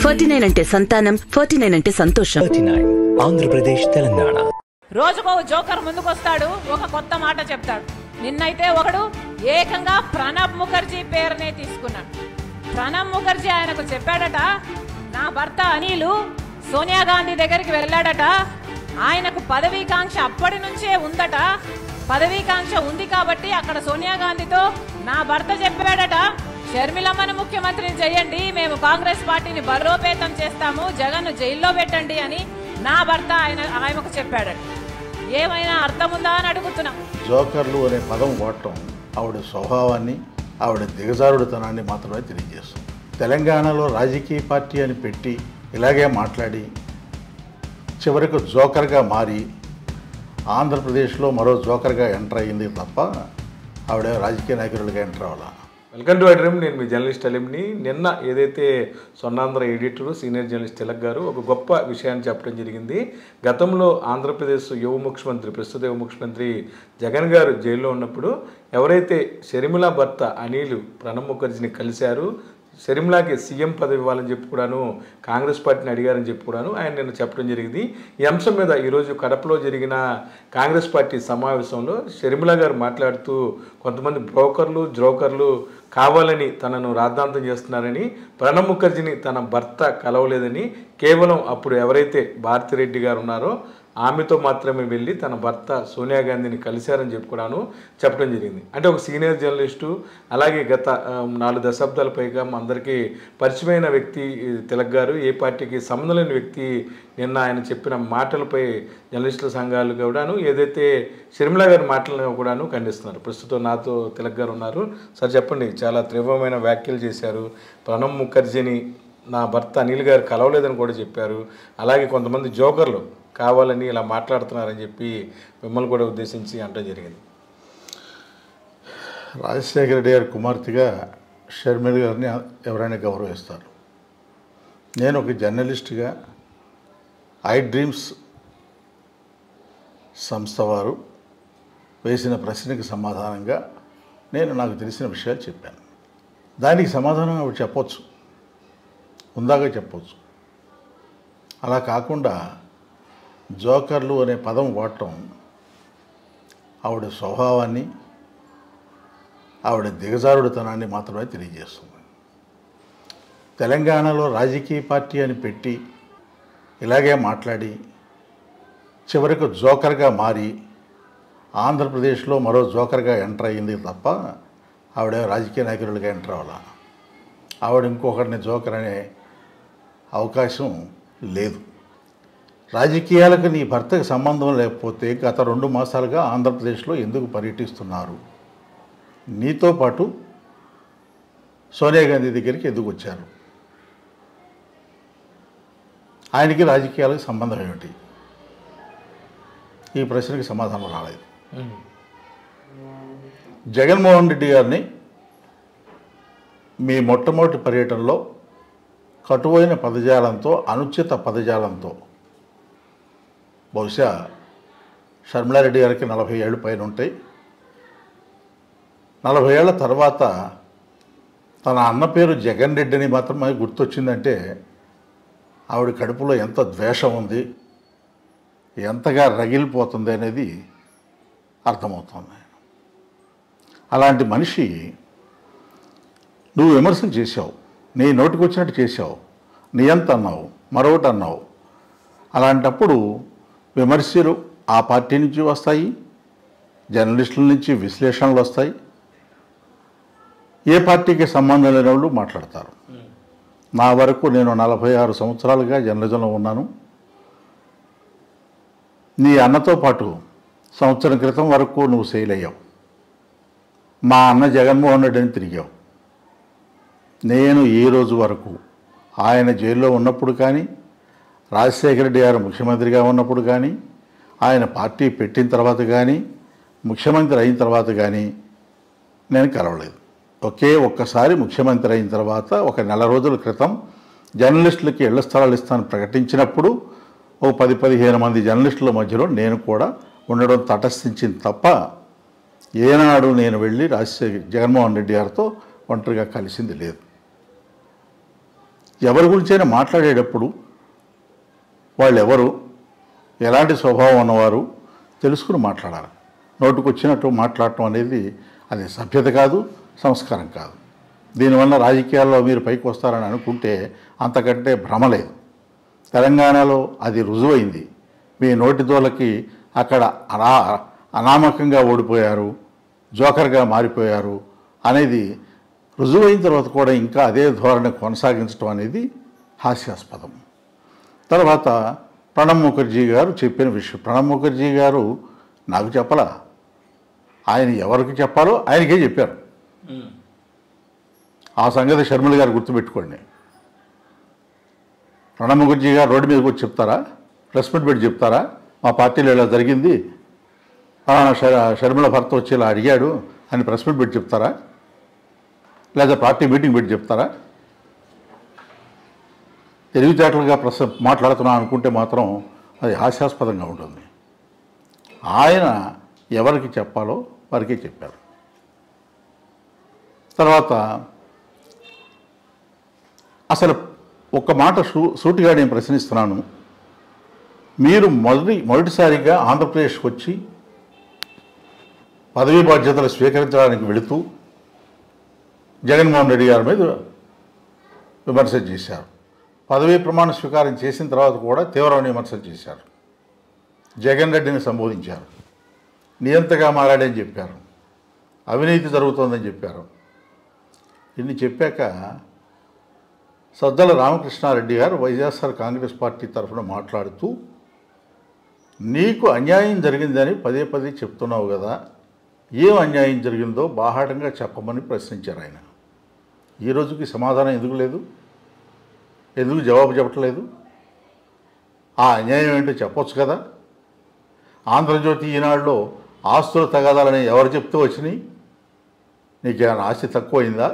49 అంటే సంతానం, 49 అంటే సంతోషం. 49 ఆంధ్రప్రదేశ్ తెలంగాణ. రోజుకో జోకర్ ముందుకొస్తాడు, ఒక కొత్త మాట చెప్తాడు. నిన్నైతే ఒకడు ఏకంగా ప్రణబ్ ముఖర్జీ పేరునే తీసుకున్నాడు. ప్రణబ్ ముఖర్జీ ఆయనకు చెప్పాడట, నా భర్త అనిల్ సోనియా గాంధీ దగ్గరికి వెళ్ళాడట, ఆయనకు పదవీకాంక్ష అప్పటి నుంచే ఉందట, పదవీకాంక్ష ఉంది కాబట్టి అక్కడ సోనియా గాంధీతో నా భర్త చెప్పాడట, షర్మిలమ్మను ముఖ్యమంత్రిని చేయండి, మేము కాంగ్రెస్ పార్టీని బలోపేతం చేస్తాము, జగన్ను జైల్లో పెట్టండి అని నా భర్త ఆయనకు చెప్పాడట. ఏమైనా అర్థం ఉందా అని అడుగుతున్నాం. జోకర్లు అనే పదం వాడటం ఆవిడ స్వభావాన్ని, ఆవిడ దిగజారుడుతనాన్ని మాత్రమే తెలియజేస్తుంది. తెలంగాణలో రాజకీయ పార్టీ అని పెట్టి ఇలాగే మాట్లాడి చివరికి జోకర్గా మారి ఆంధ్రప్రదేశ్లో మరో జోకర్గా ఎంటర్ అయ్యింది తప్ప ఆవిడ రాజకీయ నాయకులుగా ఎంటర్ అవ్వాల. Welcome to iDream. నేను మీ జర్నలిస్ట్ అలీంని. నిన్న ఏదైతే Swarnandhra editor senior journalist Tilak గారు ఒక గొప్ప విషయాన్ని చెప్పడం జరిగింది. గతంలో ఆంధ్రప్రదేశ్ యువ ముఖ్యమంత్రి, ప్రస్తుత యువ ముఖ్యమంత్రి జగన్ గారు జైల్లో ఉన్నప్పుడు ఎవరైతే షర్మిల భర్త అనిల్ ప్రణబ్ ముఖర్జీని కలిశారు, షర్మిలాకి సీఎం పదవి ఇవ్వాలని చెప్పి కూడాను కాంగ్రెస్ పార్టీని అడిగారని చెప్పి కూడాను ఆయన నిన్న చెప్పడం జరిగింది. ఈ అంశం మీద ఈరోజు కడపలో జరిగిన కాంగ్రెస్ పార్టీ సమావేశంలో షర్మిల గారు మాట్లాడుతూ కొంతమంది బ్రోకర్లు, జోకర్లు కావాలని తనను రాద్ధాంతం చేస్తున్నారని, ప్రణబ్ ముఖర్జీని తన భర్త కలవలేదని, కేవలం అప్పుడు ఎవరైతే భారతిరెడ్డి గారు ఉన్నారో ఆమెతో మాత్రమే వెళ్ళి తన భర్త సోనియా గాంధీని కలిశారని చెప్పి కూడాను చెప్పడం జరిగింది. అంటే ఒక సీనియర్ జర్నలిస్టు, అలాగే గత 4 దశాబ్దాల పైగా అందరికీ పరిచయమైన వ్యక్తి తిలక్ గారు, ఏ పార్టీకి సంబంధం లేని వ్యక్తి నిన్న ఆయన చెప్పిన మాటలపై జర్నలిస్టుల సంఘాలు కూడాను ఏదైతే షర్మిల గారి మాటలను కూడాను ఖండిస్తున్నారు. ప్రస్తుతం నాతో తిలక్ గారు ఉన్నారు. సార్ చెప్పండి, చాలా తీవ్రమైన వ్యాఖ్యలు చేశారు. ప్రణబ్ ముఖర్జీని నా భర్త అనిల్ గారు కలవలేదని కూడా చెప్పారు. అలాగే కొంతమంది జోకర్లు కావాలని ఇలా మాట్లాడుతున్నారని చెప్పి మిమ్మల్ని కూడా ఉద్దేశించి అంటం జరిగింది. రాజశేఖర రెడ్డి గారి కుమార్తెగా షర్మిల గారిని ఎవరైనా గౌరవిస్తారు. నేను ఒక జర్నలిస్ట్గా ఐడ్రీమ్స్ సంస్థ వారు వేసిన ప్రశ్నకి సమాధానంగా నేను నాకు తెలిసిన విషయాలు చెప్పాను. దానికి సమాధానం ఆవిడ చెప్పొచ్చు, ఉందాగా చెప్పొచ్చు. అలా కాకుండా జోకర్లు అనే పదం వాడటం ఆవిడ స్వభావాన్ని, ఆవిడ దిగజారుడుతనాన్ని మాత్రమే తెలియజేస్తుంది. తెలంగాణలో రాజకీయ పార్టీ అని పెట్టి ఇలాగే మాట్లాడి చివరికి జోకర్గా మారి ఆంధ్రప్రదేశ్లో మరో జోకర్గా ఎంటర్ అయ్యింది తప్ప ఆవిడ రాజకీయ నాయకులుగా ఎంటర్ అవ్వాల. ఆవిడ ఇంకొకరిని జోకర్ అనే అవకాశం లేదు. రాజకీయాలకు నీ భర్తకు సంబంధం లేకపోతే గత 2 మాసాలుగా ఆంధ్రప్రదేశ్లో ఎందుకు పర్యటిస్తున్నారు? నీతో పాటు సోనియా గాంధీ దగ్గరికి ఎందుకు వచ్చారు? ఆయనకి రాజకీయాలకు సంబంధం ఏమిటి? ఈ ప్రశ్నకి సమాధానం రాలేదు. జగన్మోహన్ రెడ్డి గారిని మీ మొట్టమొదటి పర్యటనలో కటువైన పదజాలంతో, అనుచిత పదజాలంతో, బహుశా షర్మిలారెడ్డి గారికి 40 ఏళ్ళు పైన ఉంటాయి, 40 ఏళ్ల తర్వాత తన అన్న పేరు జగన్ రెడ్డిని మాత్రమే గుర్తొచ్చిందంటే ఆవిడ కడుపులో ఎంత ద్వేషం ఉంది, ఎంతగా రగిలిపోతుంది అనేది అర్థమవుతుంది. అలాంటి మనిషి నువ్వు విమర్శలు చేశావు, నీ నోటికి వచ్చినట్టు చేశావు, నీ ఎంత అన్నావు, మరొకటి అన్నావు. అలాంటప్పుడు విమర్శలు ఆ పార్టీ నుంచి వస్తాయి, జర్నలిస్టుల నుంచి విశ్లేషణలు వస్తాయి, ఏ పార్టీకి సంబంధం లేని వాళ్ళు మాట్లాడతారు. నా వరకు నేను 46 సంవత్సరాలుగా జర్నలిజంలో ఉన్నాను. నీ అన్నతో పాటు సంవత్సరం క్రితం వరకు నువ్వు సెయిల్ అయ్యావు. మా అన్న జగన్మోహన్ రెడ్డిని తిరిగావు. నేను ఈ రోజు వరకు ఆయన జైల్లో ఉన్నప్పుడు కానీ, రాజశేఖర రెడ్డి గారు ముఖ్యమంత్రిగా ఉన్నప్పుడు కానీ, ఆయన పార్టీ పెట్టిన తర్వాత కానీ, ముఖ్యమంత్రి అయిన తర్వాత కానీ నేను కలవలేదు. ఒక్కసారి ముఖ్యమంత్రి అయిన తర్వాత ఒక 4 రోజుల క్రితం జర్నలిస్టులకి ఇళ్ల స్థలాలు ఇస్తానని ప్రకటించినప్పుడు ఓ 10-15 మంది జర్నలిస్టుల మధ్యలో నేను కూడా ఉండడం తటస్థించింది తప్ప ఏనాడు నేను వెళ్ళి జగన్మోహన్ రెడ్డి గారితో ఒంటరిగా కలిసింది లేదు. ఎవరి గురించైనా మాట్లాడేటప్పుడు వాళ్ళు ఎవరు, ఎలాంటి స్వభావం ఉన్నవారు తెలుసుకుని మాట్లాడాలి. నోటుకు వచ్చినట్టు మాట్లాడటం అనేది అది సభ్యత కాదు, సంస్కారం కాదు. దీనివల్ల రాజకీయాల్లో మీరు పైకి వస్తారని అనుకుంటే అంతకంటే భ్రమ లేదు. తెలంగాణలో అది రుజువైంది. మీ నోటి దోలకి అక్కడ అనామకంగా ఓడిపోయారు, జోకర్గా మారిపోయారు అనేది రుజువైన తర్వాత కూడా ఇంకా అదే ధోరణి కొనసాగించడం అనేది హాస్యాస్పదం. తర్వాత ప్రణబ్ ముఖర్జీ గారు చెప్పిన విషయం. ప్రణబ్ ముఖర్జీ గారు నాకు చెప్పలా, ఆయన ఎవరికి చెప్పాలో ఆయనకే చెప్పారు. ఆ సంగతి షర్మిల గారు గుర్తుపెట్టుకోండి. ప్రణబ్ ముఖర్జీ గారు రోడ్డు మీదకి వచ్చి చెప్తారా, ప్రెస్ మీట్ పెట్టి చెప్తారా, మా పార్టీలో ఇలా జరిగింది, షర్మిల భర్త వచ్చి ఇలా అడిగాడు అని ప్రెస్ మీట్ పెట్టి చెప్తారా, లేదా పార్టీ మీటింగ్ పెట్టి చెప్తారా? తెలివితేటలుగా మాట్లాడుతున్నా అనుకుంటే మాత్రం అది హాస్యాస్పదంగా ఉంటుంది. ఆయన ఎవరికి చెప్పాలో వారికే చెప్పారు. తర్వాత అసలు ఒక్క మాట సూటిగా నేను ప్రశ్నిస్తున్నాను. మీరు మొదటిసారిగా ఆంధ్రప్రదేశ్కి వచ్చి పదవీ బాధ్యతలు స్వీకరించడానికి వెళుతూ జగన్మోహన్ రెడ్డి గారి మీద విమర్శ చేశారు. పదవీ ప్రమాణ స్వీకారం చేసిన తర్వాత కూడా తీవ్రమైన విమర్శలు చేశారు. జగన్ రెడ్డిని సంబోధించారు, నియంతగా మారాడని చెప్పారు, అవినీతి జరుగుతోందని చెప్పారు. ఇన్ని చెప్పాక సజ్జల రామకృష్ణారెడ్డి గారు వైఎస్ఆర్ కాంగ్రెస్ పార్టీ తరఫున మాట్లాడుతూ, నీకు అన్యాయం జరిగిందని పదే పదే చెప్తున్నావు కదా, ఏం అన్యాయం జరిగిందో బాహాటంగా చెప్పమని ప్రశ్నించారు ఆయన. ఈ రోజుకి సమాధానం ఎందుకు లేదు? ఎందుకు జవాబు చెప్పట్లేదు? ఆ అన్యాయం ఏంటో చెప్పొచ్చు కదా. ఆంధ్రజ్యోతి ఈనాడులో ఆస్తుల తగాదాలని ఎవరు చెప్తూ వచ్చినాయి? నీకేమైనా ఆస్తి తక్కువైందా?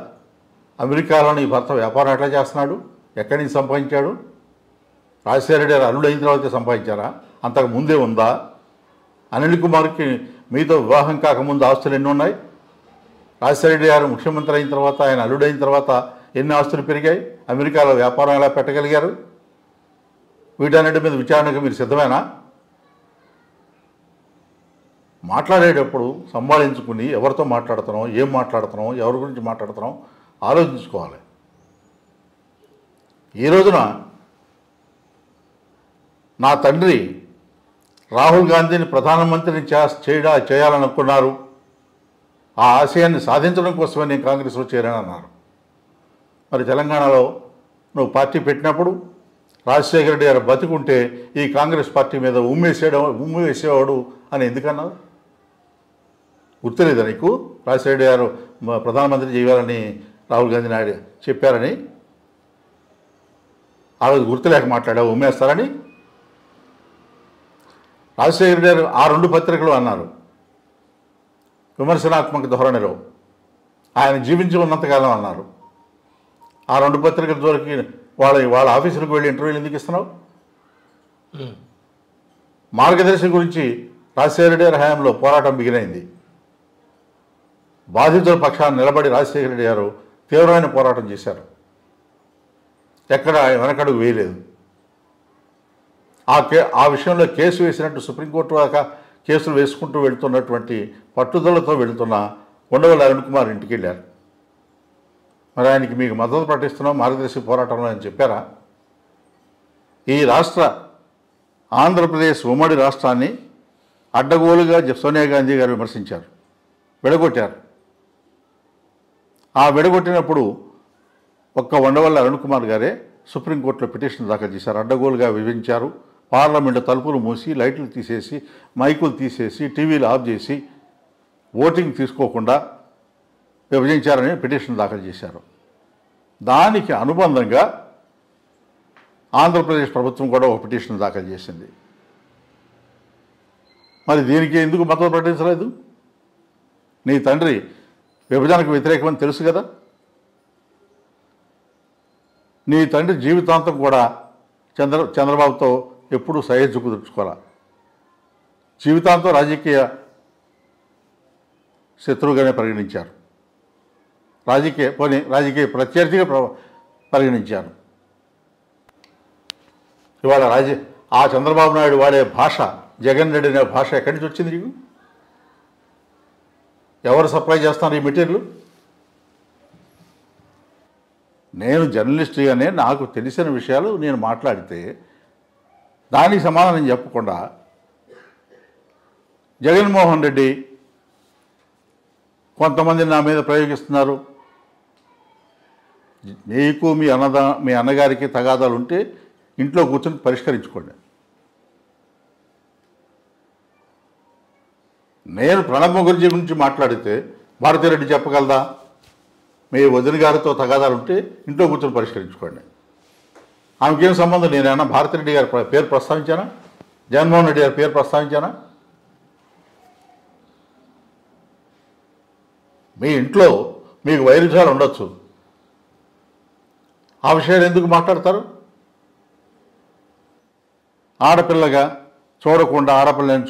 అమెరికాలో నీ భర్త వ్యాపారం ఎట్లా చేస్తున్నాడు? ఎక్కడి నుంచి సంపాదించాడు? రాజశేఖర రెడ్డి గారు అల్లుడు అయిన తర్వాత సంపాదించారా? అంతకు ముందే ఉందా? అనిల్ కుమార్కి మీతో వివాహం కాకముందు ఆస్తులు ఎన్ని ఉన్నాయి? రాజశేఖర రెడ్డి గారు ముఖ్యమంత్రి అయిన తర్వాత, ఆయన అల్లుడు అయిన తర్వాత ఎన్ని ఆస్తులు పెరిగాయి? అమెరికాలో వ్యాపారం ఎలా పెట్టగలిగారు? వీటన్నిటి మీద విచారణకు మీరు సిద్ధమేనా? మాట్లాడేటప్పుడు సంభాళించుకుని ఎవరితో మాట్లాడుతున్నాం, ఏం మాట్లాడుతున్నాం, ఎవరి గురించి మాట్లాడుతున్నాం ఆలోచించుకోవాలి. ఈ రోజున నా తండ్రి రాహుల్ గాంధీని ప్రధానమంత్రిని చేయాలనుకున్నారు, ఆ ఆశయాన్ని సాధించడం కోసమే నేను కాంగ్రెస్లో చేరానన్నారు. మరి తెలంగాణలో నువ్వు పార్టీ పెట్టినప్పుడు రాజశేఖర రెడ్డి గారు బతికుంటే ఈ కాంగ్రెస్ పార్టీ మీద ఉమ్మివేసేవాడు అని ఎందుకన్నావు? గుర్తులేదా నీకు? రాజశేఖర రెడ్డి గారు ప్రధానమంత్రి చేయాలని రాహుల్ గాంధీ నాయుడు చెప్పారని ఆ రోజు గుర్తులేక మాట్లాడావు, ఉమ్మేస్తారని. రాజశేఖర రెడ్డి గారు ఆ 2 పత్రికలు అన్నారు విమర్శనాత్మక ధోరణిలో, ఆయన జీవించి ఉన్నంతకాలం అన్నారు. ఆ 2 పత్రికల జోలికి వాళ్ళ ఆఫీసులకు వెళ్ళి ఇంటర్వ్యూలు ఎందుకు ఇస్తున్నావు? మార్గదర్శి గురించి రాజశేఖర రెడ్డి గారి హయాంలో పోరాటం బిగినైంది. బాధితుల పక్షాన్ని నిలబడి రాజశేఖర రెడ్డి గారు తీవ్రమైన పోరాటం చేశారు, ఎక్కడ వెనకడుగు వేయలేదు. ఆ విషయంలో కేసు వేసినట్టు సుప్రీంకోర్టు దాకా కేసులు వేసుకుంటూ వెళుతున్నటువంటి పట్టుదలతో వెళుతున్న ఉండవల్లి అరుణ్ కుమార్ ఇంటికి వెళ్ళారు. మరి ఆయనకి మీకు మద్దతు ప్రకటిస్తున్నాం మార్గదర్శి పోరాటంలో అని చెప్పారా? ఈ ఆంధ్రప్రదేశ్ ఉమ్మడి రాష్ట్రాన్ని అడ్డగోలుగా సోనియా గాంధీ గారు విమర్శించారు, విడగొట్టారు. ఆ విడగొట్టినప్పుడు ఒక్క ఉండవల్లి అరుణ్ కుమార్ గారే సుప్రీంకోర్టులో పిటిషన్ దాఖలు చేశారు. అడ్డగోలుగా విభజించారు, పార్లమెంటు తలుపులు మూసి, లైట్లు తీసేసి, మైకులు తీసేసి, టీవీలు ఆఫ్ చేసి, ఓటింగ్ తీసుకోకుండా విభజించారని పిటిషన్ దాఖలు చేశారు. దానికి అనుబంధంగా ఆంధ్రప్రదేశ్ ప్రభుత్వం కూడా ఒక పిటిషన్ దాఖలు చేసింది. మరి దీనికి ఎందుకు మద్దతు ప్రకటించలేదు? నీ తండ్రి విభజనకు వ్యతిరేకమని తెలుసు కదా. నీ తండ్రి జీవితాంతం కూడా చంద్రబాబుతో ఎప్పుడూ సహజ కుదుర్చుకోవాలి. జీవితాంతం రాజకీయ శత్రువుగానే పరిగణించారు, రాజకీయ ప్రత్యర్థిగా పరిగణించారు. ఇవాళ ఆ చంద్రబాబు నాయుడు వాడే భాష, జగన్ రెడ్డి అనే భాష ఎక్కడి నుంచి వచ్చింది నీకు? ఎవరు సప్లై చేస్తున్నారు ఈ మెటీరియల్? నేను జర్నలిస్ట్గానే నాకు తెలిసిన విషయాలు నేను మాట్లాడితే దానికి సమాధానం చెప్పకుండా జగన్మోహన్ రెడ్డి కొంతమంది నా మీద ప్రయోగిస్తున్నారు. మీకు మీ అన్నగారికి తగాదాలు ఉంటే ఇంట్లో కూర్చొని పరిష్కరించుకోండి. నేను ప్రణబ్ ముఖర్జీ గురించి మాట్లాడితే భారతిరెడ్డి చెప్పగలదా? మీ వదిన గారితో తగాదాలు ఉంటే ఇంట్లో కూర్చొని పరిష్కరించుకోండి. ఆమెకేం సంబంధం? నేనేమన్నా భారతిరెడ్డి గారి పేరు ప్రస్తావించానా? జగన్మోహన్ రెడ్డి గారి పేరు ప్రస్తావించానా? మీ ఇంట్లో మీకు వైరుధ్యాలు ఉండొచ్చు, ఆ విషయాలు ఎందుకు మాట్లాడతారు? ఆడపిల్లని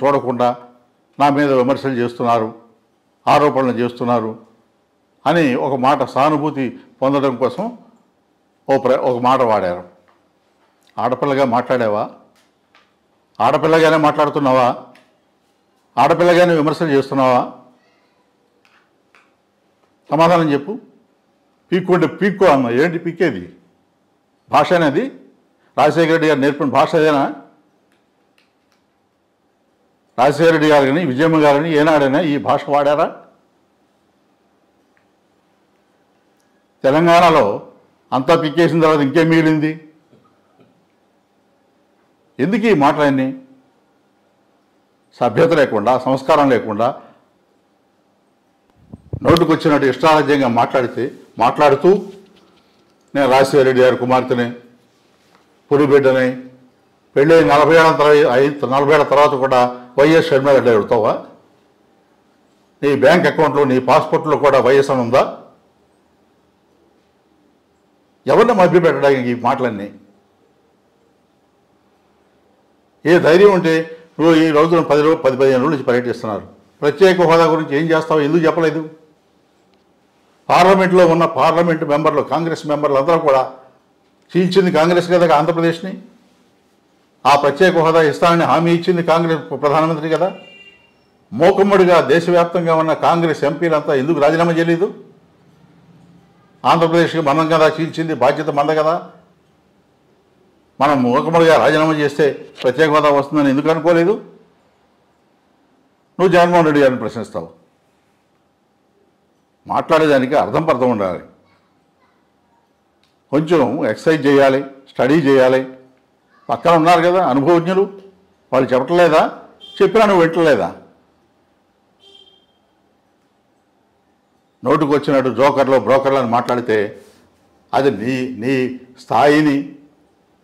చూడకుండా నా మీద విమర్శలు చేస్తున్నారు, ఆరోపణలు చేస్తున్నారు అని ఒక మాట సానుభూతి పొందడం కోసం ఒక మాట వాడారు. ఆడపిల్లగా మాట్లాడావా? ఆడపిల్లగానే మాట్లాడుతున్నావా? ఆడపిల్లగానే విమర్శలు చేస్తున్నావా? సమాధానం చెప్పు. పీక్కో అన్న. ఏంటి పీక్కేది? భాష అనేది రాజశేఖర రెడ్డి గారు నేర్పిన భాష అదేనా? రాజశేఖర రెడ్డి గారు కానీ విజయమ్మ గారని ఏనాడైనా ఈ భాష వాడారా? తెలంగాణలో అంతా పిక్కేసిన తర్వాత ఇంకేం మిగిలింది? ఎందుకు ఈ మాటలన్నీ? సభ్యత లేకుండా, సంస్కారం లేకుండా, నోటుకొచ్చినట్టు ఇష్టారాజ్యంగా మాట్లాడుతూ నేను రాజశేఖర రెడ్డి గారి కుమార్తెని, పులిబిడ్డని, పెళ్ళి 40 ఏళ్ళ తర్వాత కూడా వైఎస్ షర్మిలారెడ్డి అడుగుతావా? నీ బ్యాంక్ అకౌంట్లో, నీ పాస్పోర్ట్లో కూడా వైఎస్ అని ఉందా? ఎవరిని మభ్యపెట్టడానికి ఈ మాటలన్నీ? ఏ ధైర్యం ఉంటే నువ్వు ఈ రోజున 10-15 రోజుల నుంచి పర్యటిస్తున్నారు. ప్రత్యేక హోదా గురించి ఏం చేస్తావో ఎందుకు చెప్పలేదు? పార్లమెంట్లో ఉన్న పార్లమెంటు మెంబర్లు, కాంగ్రెస్ మెంబర్లు అందరూ కూడా చీల్చింది కాంగ్రెస్ కదా ఆంధ్రప్రదేశ్ని. ఆ ప్రత్యేక హోదా ఇస్తానని హామీ ఇచ్చింది కాంగ్రెస్ ప్రధానమంత్రి కదా. మోకమ్మడిగా దేశవ్యాప్తంగా ఉన్న కాంగ్రెస్ ఎంపీలంతా ఎందుకు రాజీనామా చేయలేదు? ఆంధ్రప్రదేశ్కి మనం కదా చీల్చింది, బాధ్యత మంద కదా. మనం మూకమ్మడిగా రాజీనామా చేస్తే ప్రత్యేక హోదా వస్తుందని ఎందుకు అనుకోలేదు? నువ్వు జగన్మోహన్ రెడ్డి గారిని ప్రశ్నిస్తావు. మాట్లాడేదానికి అర్థం పర్థం ఉండాలి. కొంచెం ఎక్సర్సైజ్ చేయాలి, స్టడీ చేయాలి. పక్కన ఉన్నారు కదా అనుభవజ్ఞులు, వాళ్ళు చెప్పట్లేదా? చెప్పినా నువ్వు వింటలేదా? నోటుకు వచ్చినట్టు బ్రోకర్లు అని మాట్లాడితే అది నీ స్థాయిని,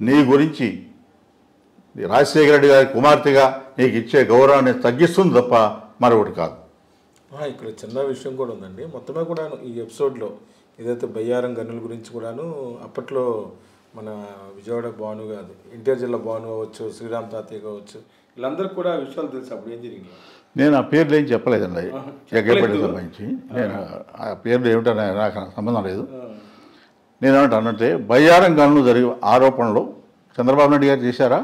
నీ గురించి రాజశేఖర రెడ్డి గారి కుమార్తెగా నీకు ఇచ్చే గౌరవాన్ని తగ్గిస్తుంది తప్ప మరొకటి కాదు. ఇక్కడ చిన్న విషయం కూడా ఉందండి. మొత్తమే కూడా ఈ ఎపిసోడ్లో ఏదైతే బయ్యారం గనుల గురించి కూడాను అప్పట్లో మన విజయవాడ భాను కాదు, ఎన్టీఆర్ జిల్లా భాను కావచ్చు, శ్రీరామ్ తాతయ్య కావచ్చు, వీళ్ళందరికీ కూడా ఆ విషయాలు తెలుసు. అప్పుడు ఏం జరిగింది? నేను ఆ పేర్లు ఏం చెప్పలేదండి. జగ్గపల్లి సంబంధించి నేను ఆ పేర్లు ఏమిటో నాకు సంబంధం లేదు. నేనేమంటానంటే బయ్యారం గనులు జరిగే ఆరోపణలు చంద్రబాబు నాయుడు గారు చేశారా?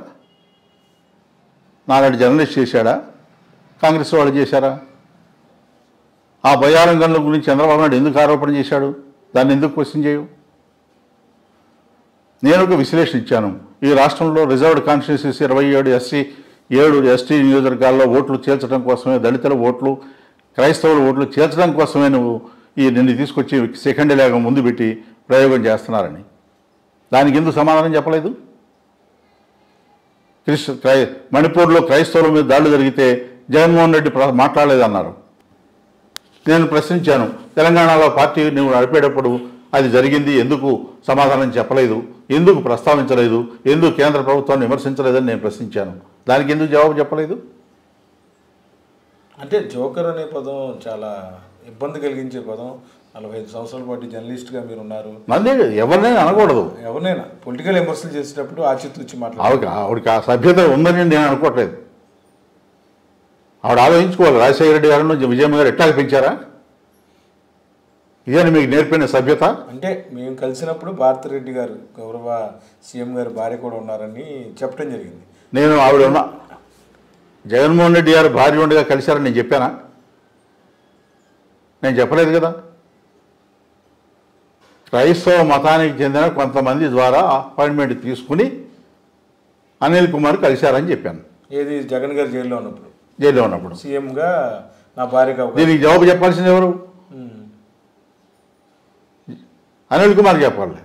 నాలాంటి జర్నలిస్ట్ చేశాడా? కాంగ్రెస్ వాళ్ళు చేశారా? ఆ బయ్యారం గనుల గురించి చంద్రబాబు నాయుడు ఎందుకు ఆరోపణ చేశాడు? దాన్ని ఎందుకు క్వశ్చన్ చేయవు? నేను ఒక విశ్లేషణ ఇచ్చాను. ఈ రాష్ట్రంలో రిజర్వ్డ్ కాన్స్టిట్యూన్సీస్ 27 ఎస్టీ నియోజకవర్గాల్లో ఓట్లు చేర్చడం కోసమే, దళితుల ఓట్లు, క్రైస్తవుల ఓట్లు చేర్చడం కోసమే నిన్ను తీసుకొచ్చి సెకండ్ లేక ముందు పెట్టి ప్రయోగం చేస్తున్నారని దానికి ఎందుకు సమాధానం చెప్పలేదు? మణిపూర్లో క్రైస్తవుల మీద దాడులు జరిగితే జగన్మోహన్ రెడ్డి మాట్లాడలేదన్నారు. నేను ప్రశ్నించాను, తెలంగాణలో పార్టీ నువ్వు నడిపేటప్పుడు అది జరిగింది, ఎందుకు సమాధానం చెప్పలేదు, ఎందుకు ప్రస్తావించలేదు, ఎందుకు కేంద్ర ప్రభుత్వాన్ని విమర్శించలేదని నేను ప్రశ్నించాను. దానికి ఎందుకు జవాబు చెప్పలేదు? అంటే జోకర్ అనే పదం చాలా ఇబ్బంది కలిగించే పదం. 45 సంవత్సరాల పాటు జర్నలిస్ట్గా మీరు ఉన్నారు. నన్నే ఎవరినైనా అనకూడదు. ఎవరినైనా పొలిటికల్ విమర్శలు చేసేటప్పుడు ఆచితూచి మాట్లాడాలి. ఆవిడకి ఆ సభ్యత ఉందని నేను అనుకోవట్లేదు. ఆవిడ ఆలోచించుకోవాలి. రాజశేఖర రెడ్డి గారు, విజయమ్మ గారు ఎట్లా పెంచారా? ఇదేనా మీకు నేర్పిన సభ్యత? అంటే మేము కలిసినప్పుడు భారతిరెడ్డి గారు గౌరవ సీఎం గారి భార్య కూడా ఉన్నారని చెప్పడం జరిగింది. నేను ఆవిడ ఉన్న జగన్మోహన్ రెడ్డి గారు భార్య ఉండగా కలిశారని నేను చెప్పానా? నేను చెప్పలేదు కదా. క్రైస్తవ మతానికి చెందిన కొంతమంది ద్వారా అపాయింట్మెంట్ తీసుకుని అనిల్ కుమార్ కలిశారని చెప్పాను. ఏది జగన్ గారు జైల్లో ఉన్నప్పుడు సీఎంగా నా భార్య. దీనికి జవాబు చెప్పాల్సింది ఎవరు? అనిల్ కుమార్ చెప్పాలి.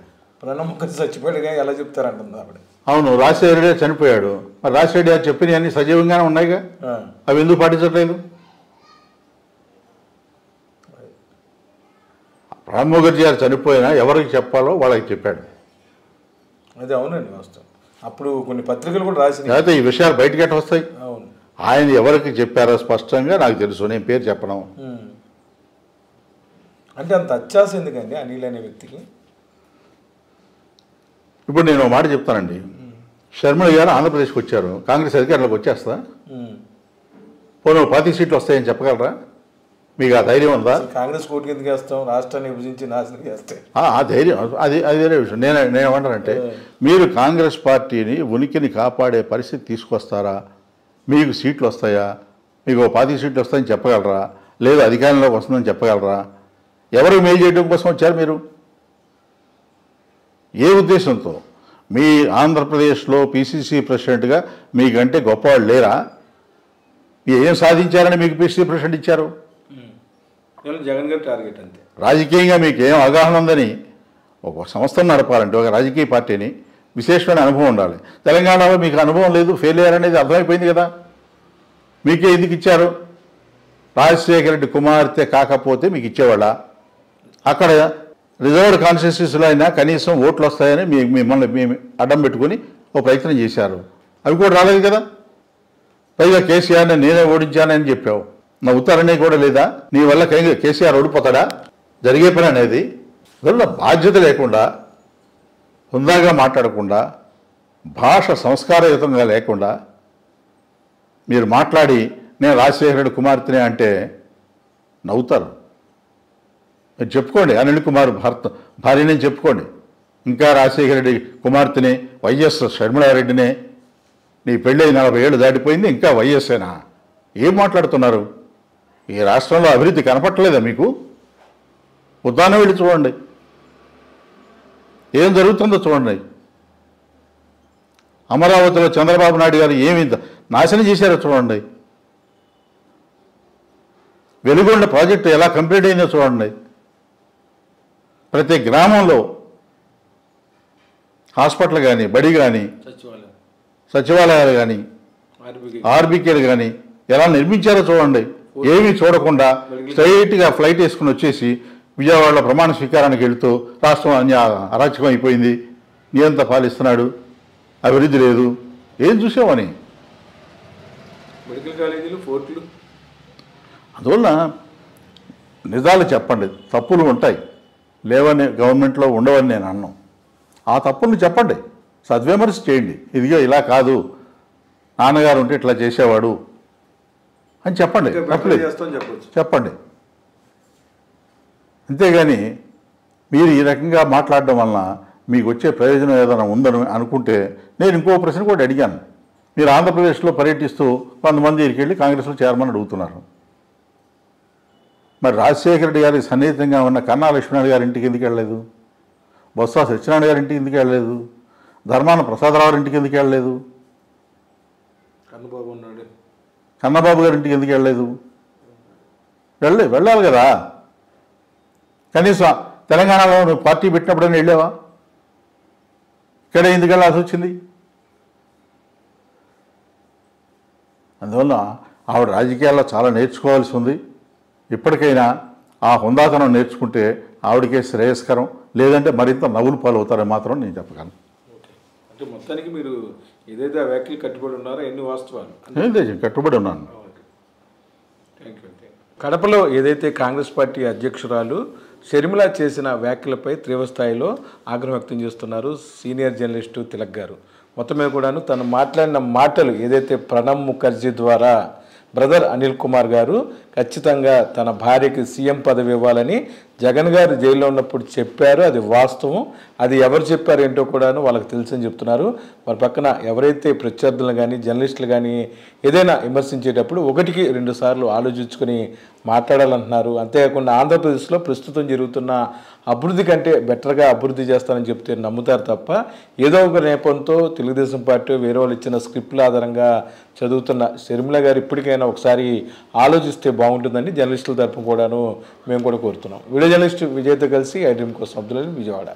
ప్రణబ్ ముఖర్జీ చచ్చిపోయాడుగా ఎలా చెప్తారంటుంది ఆవిడ. అవును, రాజశేఖర రెడ్డి చనిపోయాడు. మరి రాజశేఖర గారు చెప్పినవన్నీ సజీవంగానే ఉన్నాయిగా, అవి ఎందుకు పాటించట్లేదు? ప్రణబ్ ముఖర్జీ గారు చనిపోయినా ఎవరికి చెప్పాలో వాళ్ళకి చెప్పాడు. అది అవునండి వాస్తవం. అప్పుడు కొన్ని పత్రికలు కూడా రాసినాయి. అయితే ఈ విషయాలు బయటకి ఎట్లా వస్తాయి? అవును, ఆయన ఎవరికి చెప్పారో స్పష్టంగా నాకు తెలుసు, నేను పేరు చెప్పను. అంటే అంత అత్యాస ఎందుకండి అనిల్ అనే వ్యక్తికి? ఇప్పుడు నేను ఒక మాట చెప్తానండి. షర్మిల గారు ఆంధ్రప్రదేశ్కి వచ్చారు, కాంగ్రెస్ అధికారులకు వచ్చేస్తా పోనీ 10 సీట్లు వస్తాయని చెప్పగలరా? మీకు ఆ ధైర్యం ఉందా? కాంగ్రెస్ కోర్టుకి ఎందుకు వేస్తాం? రాష్ట్రాన్ని విభజించి నాశనం చేస్తే ఆ ధైర్యం అది వేరే విషయం. నేనేమంటానంటే, మీరు కాంగ్రెస్ పార్టీని ఉనికిని కాపాడే పరిస్థితి తీసుకొస్తారా? మీకు సీట్లు వస్తాయా? మీకు 10 సీట్లు వస్తాయని చెప్పగలరా? లేదు అధికారంలోకి వస్తుందని చెప్పగలరా? ఎవరికి మేలు చేయడం కోసం వచ్చారు మీరు? ఏ ఉద్దేశంతో? మీ ఆంధ్రప్రదేశ్లో పిసిసి ప్రెసిడెంట్గా మీకంటే గొప్పవాళ్ళు లేరా? మీరు ఏం సాధించారని మీకు పిసిసి ప్రెసిడెంట్ ఇచ్చారు? జగన్ గారి టార్గెట్ అంతే. రాజకీయంగా మీకు ఏం అవగాహన ఉందని? ఒక సంస్థను నడపాలంటే, ఒక రాజకీయ పార్టీని విశేషమైన అనుభవం ఉండాలి. తెలంగాణలో మీకు అనుభవం లేదు, ఫెయిల్ అయ్యారనేది అర్థమైపోయింది కదా. మీకే ఎందుకు ఇచ్చారు? రాజశేఖర రెడ్డి కుమార్తె కాకపోతే మీకు ఇచ్చేవాళ్ళ? అక్కడ రిజర్వ్డ్ కాన్స్టిట్యూన్సీలో అయినా కనీసం ఓట్లు వస్తాయని మిమ్మల్ని మేము అడ్డం పెట్టుకుని ఒక ప్రయత్నం చేశారు, అవి కూడా రాలేదు కదా. పైగా కేసీఆర్ని నేనే ఓడించానని చెప్పావు, నవ్వుతారనే కూడా లేదా? నీ వల్ల కేసీఆర్ ఓడిపోతాడా? జరిగే పని అనేది. అందువల్ల బాధ్యత లేకుండా, హుందాగా మాట్లాడకుండా, భాష సంస్కారయుతంగా లేకుండా మీరు మాట్లాడి నేను రాజశేఖర రెడ్డి కుమార్తెనే అంటే నవ్వుతారు. మీరు చెప్పుకోండి, అనిల్ కుమార్ భార్యనే చెప్పుకోండి. ఇంకా రాజశేఖర రెడ్డి కుమార్తెని, వైఎస్ షర్మిలారెడ్డినే, నీ పెళ్ళి 40 ఏళ్ళు దాటిపోయింది, ఇంకా వైఎస్ఏనా? ఏం మాట్లాడుతున్నారు? ఈ రాష్ట్రంలో అభివృద్ధి కనపట్టలేదా మీకు? ఉద్దానం వెళ్ళి చూడండి, ఏం జరుగుతుందో చూడండి. అమరావతిలో చంద్రబాబు నాయుడు గారు ఏమి నాశనం చేశారో చూడండి. వెలుగొండ ప్రాజెక్టు ఎలా కంప్లీట్ అయిందో చూడండి. ప్రతి గ్రామంలో హాస్పిటల్ కానీ, బడి కానీ, సచివాలయాలు కానీ, ఆర్బీకేలు కానీ ఎలా నిర్మించారో చూడండి. ఏమీ చూడకుండా స్ట్రైట్గా ఫ్లైట్ వేసుకుని వచ్చేసి విజయవాడలో ప్రమాణ స్వీకారానికి వెళుతూ రాష్ట్రం అరాచకం అయిపోయింది, నియంత పాలిస్తున్నాడు, అభివృద్ధి లేదు. ఏం చూసామని? మెడికల్ కాలేజీలు, ఫోర్ట్లు. అందువల్ల నిజాలు చెప్పండి. తప్పులు ఉంటాయి, లేవని గవర్నమెంట్లో ఉండవని నేను అన్నాను. ఆ తప్పుల్ని చెప్పండి, సద్విమర్శ చేయండి. ఇదిగో ఇలా కాదు, నాన్నగారు ఉంటే ఇట్లా చేసేవాడు అని చెప్పండి, చెప్పండి. అంతేగాని మీరు ఈ రకంగా మాట్లాడడం వలన మీకు వచ్చే ప్రయోజనం ఏదైనా ఉందని అనుకుంటే, నేను ఇంకో ప్రశ్న కూడా అడిగాను. మీరు ఆంధ్రప్రదేశ్లో పర్యటిస్తూ కొంతమంది ఇక్కడికి వెళ్ళి కాంగ్రెస్లో చేరమని అడుగుతున్నారు. మరి రాజశేఖర రెడ్డి గారికి సన్నిహితంగా ఉన్న కన్నా లక్ష్మీనారాయణ గారి ఇంటికి ఎందుకు వెళ్ళలేదు? బొత్స సత్యనారాయణ గారి ఇంటికి ఎందుకు వెళ్ళలేదు? ధర్మాన ప్రసాదరావు ఇంటికి ఎందుకు వెళ్ళలేదు? కన్నబాబు గారి ఇంటికి ఎందుకు వెళ్ళలేదు? వెళ్ళాలి కదా. కనీసం తెలంగాణలో నువ్వు పార్టీ పెట్టినప్పుడైనా వెళ్ళావా? ఇక్కడే ఎందుకు వెళ్ళాల్సి వచ్చింది? అందువల్ల ఆవిడ రాజకీయాల్లో చాలా నేర్చుకోవాల్సి ఉంది. ఇప్పటికైనా ఆ హుందాతనం నేర్చుకుంటే ఆవిడకే శ్రేయస్కరం, లేదంటే మరింత నవ్వులు పాలు అవుతారని మాత్రం నేను చెప్పగలను. అంటే మొత్తానికి మీరు ఏదైతే ఆ వ్యాఖ్యలు కట్టుబడి ఉన్నారో ఎన్ని వాస్తవాలు? కట్టుబడి ఉన్నాను. కడపలో ఏదైతే కాంగ్రెస్ పార్టీ అధ్యక్షురాలు షర్మిల చేసిన వ్యాఖ్యలపై తీవ్రస్థాయిలో ఆగ్రహం వ్యక్తం చేస్తున్నారు సీనియర్ జర్నలిస్టు తిలక్ గారు. మొత్తమే కూడాను తను మాట్లాడిన మాటలు ఏదైతే ప్రణబ్ ముఖర్జీ ద్వారా బ్రదర్ అనిల్ కుమార్ గారు ఖచ్చితంగా తన భార్యకి సీఎం పదవి ఇవ్వాలని జగన్ గారు జైల్లో ఉన్నప్పుడు చెప్పారు. అది వాస్తవం. అది ఎవరు చెప్పారు ఏంటో కూడాను వాళ్ళకి తెలుసని చెప్తున్నారు. మరి పక్కన ఎవరైతే ప్రత్యర్థులు కానీ జర్నలిస్టులు కానీ ఏదైనా విమర్శించేటప్పుడు 1కి 2 సార్లు ఆలోచించుకొని మాట్లాడాలంటున్నారు. అంతేకాకుండా ఆంధ్రప్రదేశ్లో ప్రస్తుతం జరుగుతున్న అభివృద్ధి కంటే బెటర్గా అభివృద్ధి చేస్తానని చెప్తే నమ్ముతారు తప్ప ఏదో ఒక నేపంతో తెలుగుదేశం పార్టీ వేరే వాళ్ళు ఇచ్చిన స్క్రిప్ట్ల ఆధారంగా చదువుతున్న షర్మిల గారు ఇప్పటికైనా ఒకసారి ఆలోచిస్తే బాగుంటుందని జర్నలిస్టుల తరపున కూడాను మేము కూడా కోరుతున్నాం. వీడియో జర్నలిస్ట్ విజయ్తో కలిసి ఐ డ్రీమ్ కోసం అబ్దుల్ అలీ, విజయవాడ.